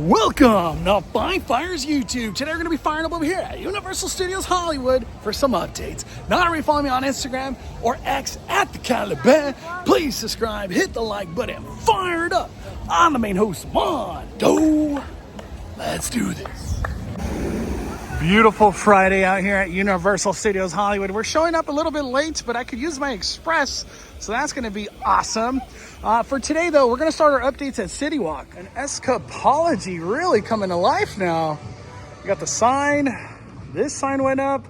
Welcome to Fine Fires YouTube. Today we're going to be firing up over here at Universal Studios Hollywood for some updates. Not already follow me on Instagram or X at the Caliban. Please subscribe, hit the like button, fire it up. I'm the main host, Mondo. Let's do this. Beautiful Friday out here at Universal Studios Hollywood. We're showing up a little bit late, but I could use my express, so that's going to be awesome. For today, though, we're going to start our updates at CityWalk. An escapology really coming to life now. We got the sign. This sign went up.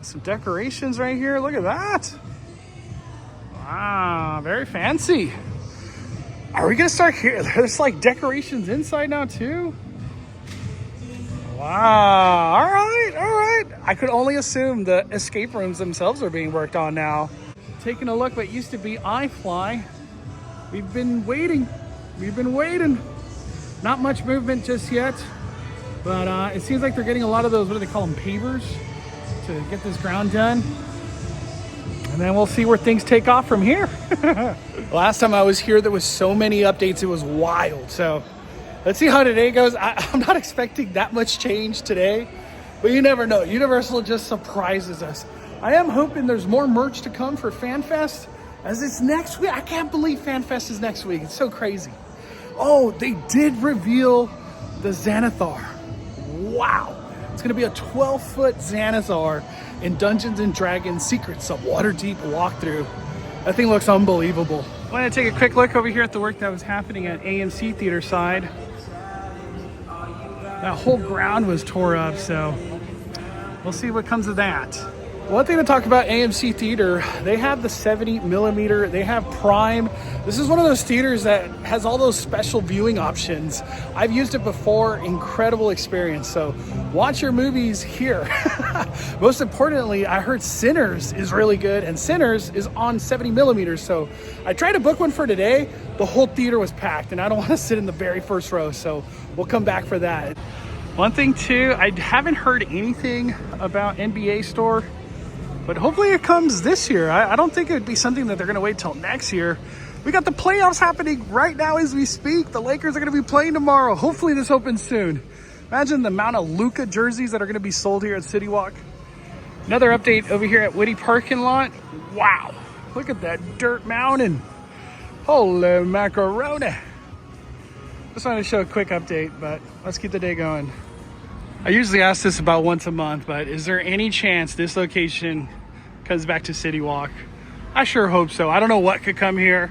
Some decorations right here. Look at that. Wow, very fancy. Are we going to start here? There's like decorations inside now, too. Wow, all right. I could only assume the escape rooms themselves are being worked on now. Taking a look what used to be iFly. We've been waiting. Not much movement just yet, but it seems like they're getting a lot of those, what do they call them, pavers, to get this ground done. And then we'll see where things take off from here. Last time I was here, there was so many updates, it was wild. So let's see how today goes. I'm not expecting that much change today, but you never know. Universal just surprises us. I am hoping there's more merch to come for FanFest, as it's next week. I can't believe FanFest is next week. It's so crazy. Oh, they did reveal the Xanathar. Wow. It's going to be a 12-foot Xanathar in Dungeons & Dragons Secret Sub Waterdeep walkthrough. That thing looks unbelievable. I want to take a quick look over here at the work that was happening at AMC Theater side. That whole ground was tore up, so we'll see what comes of that. One thing to talk about AMC Theater, they have the 70 millimeter, they have Prime. This is one of those theaters that has all those special viewing options. I've used it before, incredible experience. So watch your movies here. Most importantly, I heard Sinners is really good, and Sinners is on 70 millimeters. So I tried to book one for today. The whole theater was packed, and I don't want to sit in the very first row. So we'll come back for that. One thing too, I haven't heard anything about NBA Store, but hopefully it comes this year. I don't think it would be something that they're going to wait till next year. We got the playoffs happening right now as we speak. The Lakers are going to be playing tomorrow. Hopefully this opens soon. Imagine the amount of Luka jerseys that are going to be sold here at CityWalk. Another update over here at Whitty parking lot. Wow, look at that dirt mountain. Holy macaroni. Just wanted to show a quick update, but let's keep the day going. I usually ask this about once a month, but is there any chance this location comes back to CityWalk? I sure hope so. I don't know what could come here,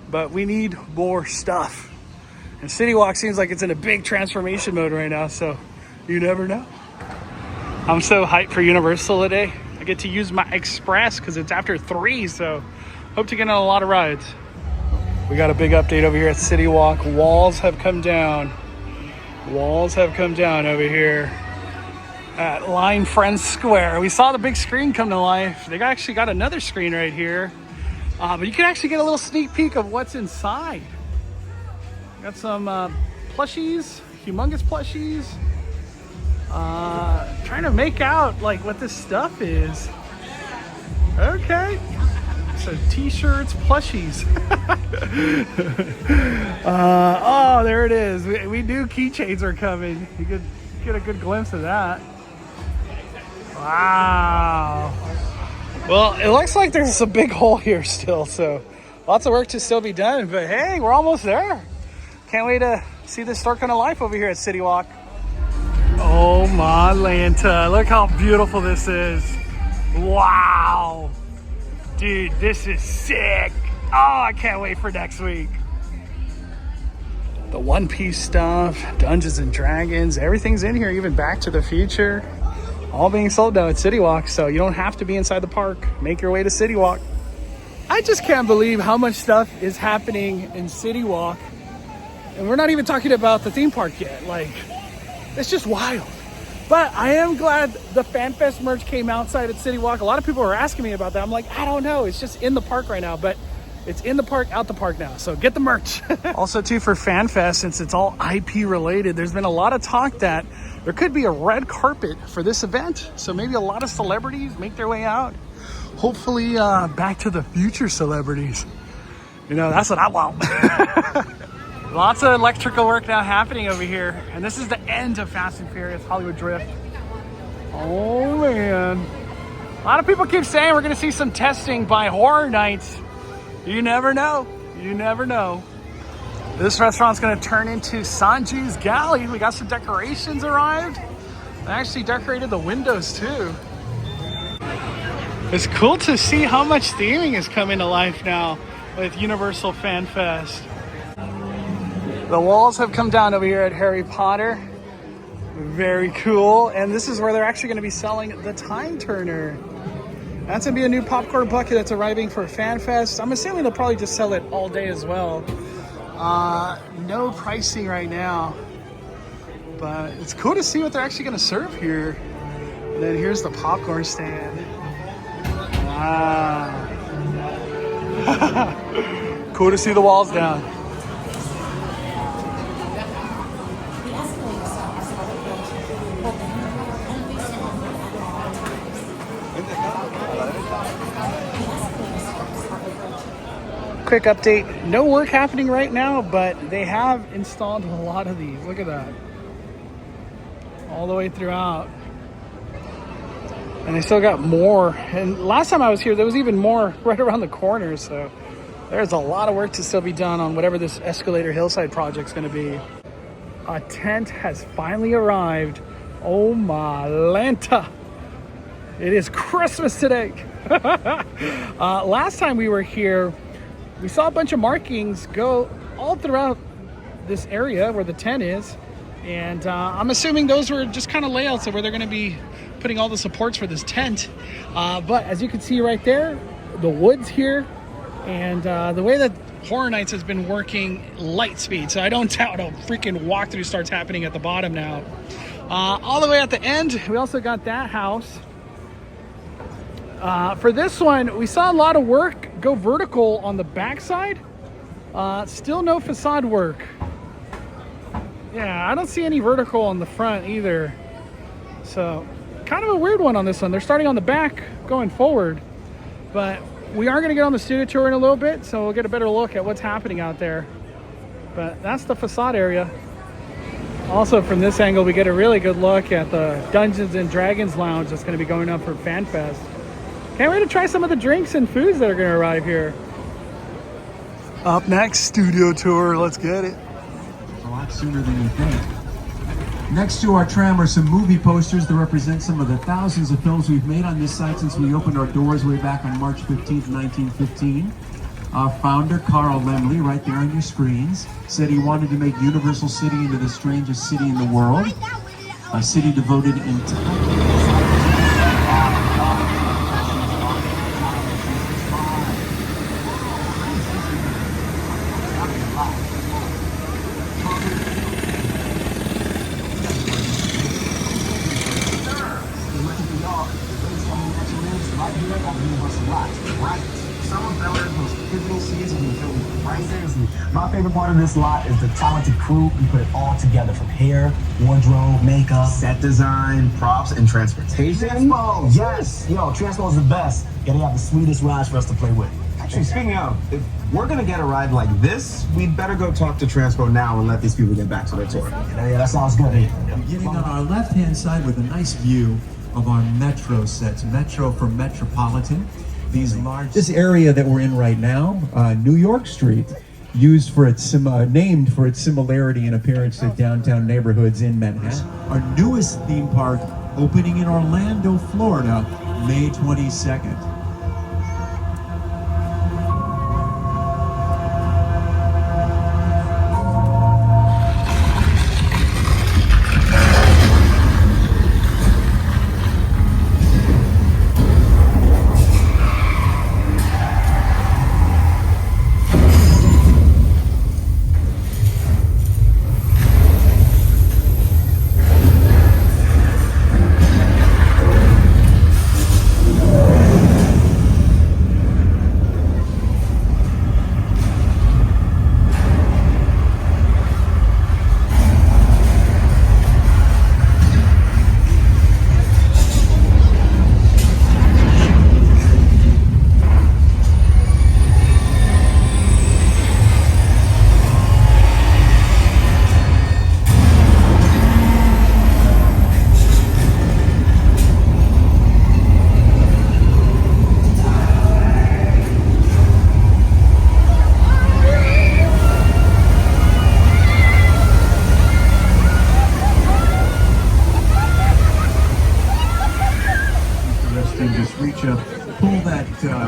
but we need more stuff. And CityWalk seems like it's in a big transformation mode right now, so you never know. I'm so hyped for Universal today. I get to use my Express because it's after 3, so hope to get on a lot of rides. We got a big update over here at CityWalk. Walls have come down. Walls have come down over here at Line Friends Square. We saw the big screen come to life. They actually got another screen right here. But you can actually get a little sneak peek of what's inside. Got some plushies, humongous plushies. Trying to make out like what this stuff is. Okay. So t-shirts, plushies. Oh, there it is. We knew keychains were coming. You could get a good glimpse of that. Wow. Well, it looks like there's a big hole here still, so lots of work to still be done, but hey, we're almost there. Can't wait to see this store come to life over here at CityWalk. Oh my Lanta, look how beautiful this is. Wow. Dude, this is sick. Oh, I can't wait for next week. The One Piece stuff, Dungeons and Dragons, everything's in here, even Back to the Future. All being sold now at CityWalk, so you don't have to be inside the park. Make your way to CityWalk. I just can't believe how much stuff is happening in CityWalk. And we're not even talking about the theme park yet. Like, it's just wild. But I am glad the FanFest merch came outside at CityWalk. A lot of people are asking me about that. I'm like, I don't know. It's just in the park right now. But it's in the park, out the park now. So get the merch. Also, too, for FanFest, since it's all IP related, there's been a lot of talk that there could be a red carpet for this event. So maybe a lot of celebrities make their way out. Hopefully, Back to the Future celebrities. You know, that's what I want. Lots of electrical work now happening over here. And this is the end of Fast and Furious Hollywood Drift. Oh man. A lot of people keep saying we're gonna see some testing by Horror Nights. You never know. You never know. This restaurant's gonna turn into Sanji's Galley. We got some decorations arrived. They actually decorated the windows too. It's cool to see how much theming is coming to life now with Universal FanFest. The walls have come down over here at Harry Potter. Very cool. And this is where they're actually going to be selling the Time Turner. That's going to be a new popcorn bucket that's arriving for FanFest. I'm assuming they'll probably just sell it all day as well. No pricing right now. But it's cool to see what they're actually going to serve here. And then here's the popcorn stand. Wow. Cool to see the walls down. Quick update, no work happening right now, but they have installed a lot of these. Look at that. All the way throughout. And they still got more. And last time I was here, there was even more right around the corner. So there's a lot of work to still be done on whatever this Escalator Hillside project's gonna be. A tent has finally arrived. Oh my Lanta. It is Christmas today. Last time we were here, we saw a bunch of markings go all throughout this area where the tent is. And I'm assuming those were just kind of layouts of where they're going to be putting all the supports for this tent. But as you can see right there, the wood's here. And the way that Horror Nights has been working light speed. So I don't doubt a freaking walkthrough starts happening at the bottom now. All the way at the end, we also got that house. For this one, we saw a lot of work go vertical on the backside. Still no facade work. Yeah, I don't see any vertical on the front either. So, kind of a weird one on this one. They're starting on the back, going forward. But we are going to get on the studio tour in a little bit, so we'll get a better look at what's happening out there. But that's the facade area. Also, from this angle, we get a really good look at the Dungeons and Dragons lounge that's going to be going up for FanFest. Can't wait to try some of the drinks and foods that are going to arrive here. Up next, studio tour. Let's get it. A lot sooner than you think. Next to our tram are some movie posters that represent some of the thousands of films we've made on this site since we opened our doors way back on March 15th, 1915. Our founder, Carl Laemmle, right there on your screens, said he wanted to make Universal City into the strangest city in the world. A city devoted entirely. My favorite part of this lot is the talented crew. We put it all together, from hair, wardrobe, makeup, set design, props, and transportation. Transpo, yes! Yo, Transpo is the best. Yeah, they have the sweetest rides for us to play with. Actually, speaking of, if we're gonna get a ride like this, we'd better go talk to Transpo now and let these people get back to their tour. Yeah, that sounds good. Beginning on our left-hand side with a nice view of our Metro sets. Metro for Metropolitan. This area that we're in right now, New York Street, used for its named for its similarity in appearance to downtown neighborhoods in Manhattan. Our newest theme park opening in Orlando, Florida, May 22nd.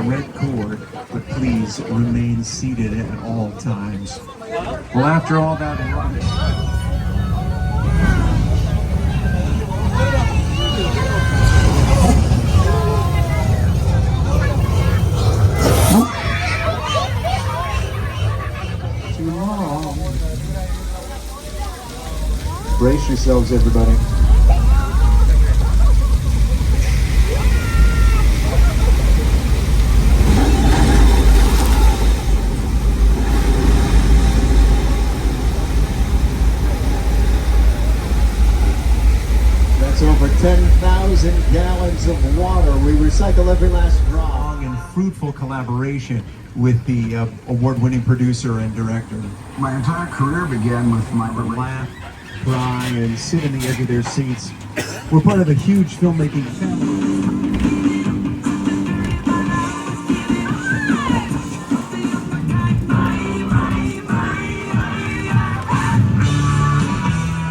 red cord, but please remain seated at all times. Well, after all that, too long. Brace yourselves, everybody. That's over 10,000 gallons of water. We recycle every last drop. And fruitful collaboration with the award-winning producer and director. My entire career began with my Laugh, cry, and sit on the edge of their seats. We're part of a huge filmmaking family.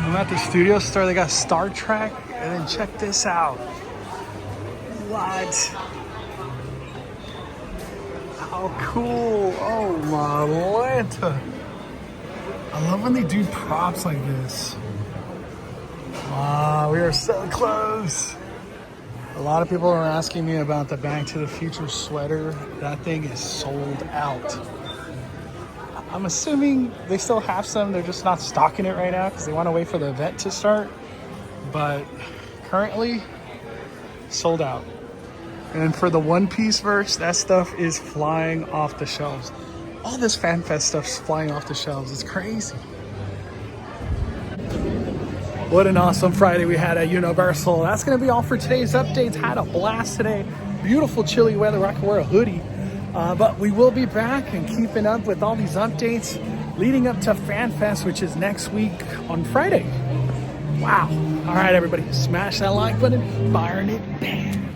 I'm at the studio store. They got Star Trek, and then check this out. What? How cool! Oh my Atlanta! I love when they do props like this. Wow, we are so close. A lot of people are asking me about the Back to the Future sweater. That thing is sold out. I'm assuming they still have some. They're just not stocking it right now because they want to wait for the event to start. But currently, sold out. And for the One Piece merch, that stuff is flying off the shelves. All this FanFest stuff's flying off the shelves. It's crazy. What an awesome Friday we had at Universal. That's going to be all for today's updates. Had a blast today. Beautiful chilly weather. I can wear a hoodie. But we will be back and keeping up with all these updates leading up to FanFest, which is next week on Friday. Wow. All right, everybody. Smash that like button. Firing it down.